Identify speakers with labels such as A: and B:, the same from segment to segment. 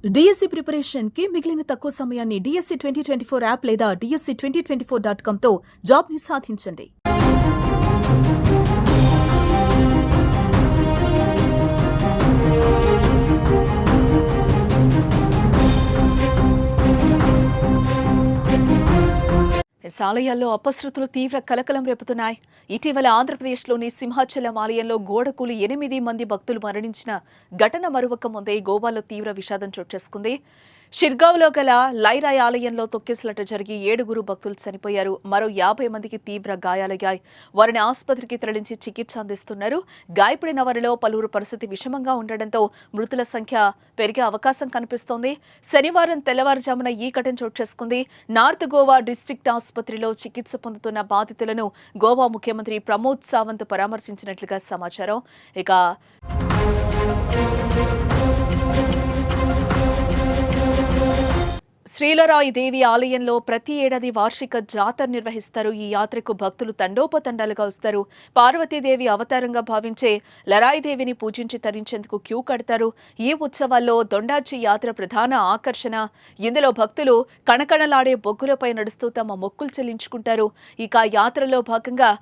A: DSC preparation కి మిగిలిన తక్కువ సమయాన్ని డిఎస్సి 2024 యాప్ లేదా DSC2024.com తో జాబ్ ని సాధించండి. ఆలయాల్లో అపశృతులు తీవ్ర కలకలం రేపుతున్నాయి. ఇటీవల ఆంధ్రప్రదేశ్లోని సింహాచలం ఆలయంలో గోడకూలి 8 మంది భక్తులు మరణించిన ఘటన మరొక ముందే గోవాలో తీవ్ర విషాదం చోటు చేసుకుంది. షిర్గావ్లో గల లైరాయ్ ఆలయంలో తొక్కిసలాట జరిగి 7 భక్తులు చనిపోయారు. మరో 50 మందికి తీవ్ర గాయాలయ్యాయి. వారిని ఆసుపత్రికి తరలించి చికిత్స అందిస్తున్నారు. గాయపడిన వారిలో పలువురు పరిస్థితి విషమంగా ఉండడంతో మృతుల సంఖ్య పెరిగే అవకాశం కనిపిస్తోంది. శనివారం తెల్లవారుజామున ఈ ఘటన చోటు చేసుకుంది. నార్త్ గోవా డిస్ట్రిక్ట్ ఆసుపత్రిలో చికిత్స పొందుతున్న బాధితులను గోవా ముఖ్యమంత్రి ప్రమోద్ సావంత్ పరామర్శించినట్లుగా సమాచారం. ఇక శ్రీలరాయి దేవి ఆలయంలో ప్రతి ఏడాది వార్షిక జాతర నిర్వహిస్తారు. ఈ యాత్రకు భక్తులు తండోపతండాలుగా వస్తారు. పార్వతీదేవి అవతారంగా భావించే లరాయి దేవిని పూజించి తరించేందుకు క్యూ కడతారు. ఈ ఉత్సవాల్లో దొండాచి యాత్ర ప్రధాన ఆకర్షణ. ఇందులో భక్తులు కణకణలాడే బొగ్గులపై నడుస్తూ తమ మొక్కులు చెల్లించుకుంటారు. ఇక యాత్రలో భాగంగా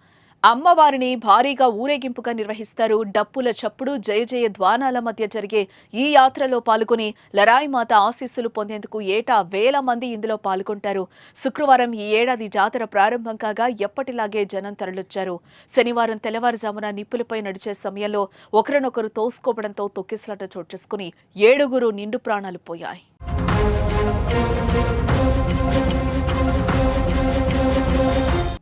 A: అమ్మవారిని భారీగా ఊరేగింపుగా నిర్వహిస్తారు. డప్పుల చప్పుడు, జయ జయ ధ్వానాల మధ్య జరిగే ఈ యాత్రలో పాల్గొని లరాయి మాత ఆశీస్సులు పొందేందుకు ఏటా 1000 మంది ఇందులో పాల్గొంటారు. శుక్రవారం ఈ ఏడాది జాతర ప్రారంభం కాగా ఎప్పటిలాగే జనం తరలొచ్చారు. శనివారం తెల్లవారుజామున నిప్పులపై నడిచే సమయంలో ఒకరినొకరు తోసుకోవడంతో తొక్కిసలాట చోటు చేసుకుని 7 నిండు ప్రాణాలు పోయాయి.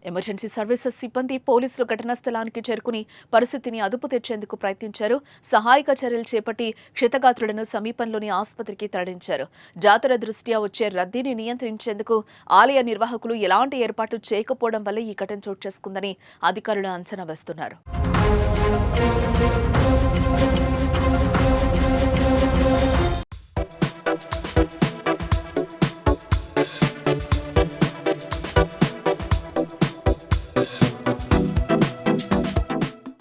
A: ఎమర్జెన్సీ సర్వీసెస్ సిబ్బంది, పోలీసులు ఘటనా స్థలానికి చేరుకుని పరిస్థితిని అదుపు తెచ్చేందుకు ప్రయత్నించారు. సహాయక చర్యలు చేపట్టి క్షతగాత్రులను సమీపంలోని ఆసుపత్రికి తరలించారు. జాతర దృష్ట్యా వచ్చే రద్దీని నియంత్రించేందుకు ఆలయ నిర్వాహకులు ఎలాంటి ఏర్పాటు చేయకపోవడం వల్ల ఈ ఘటన చోటు చేసుకుందని అధికారులు అంచనా వేస్తున్నారు.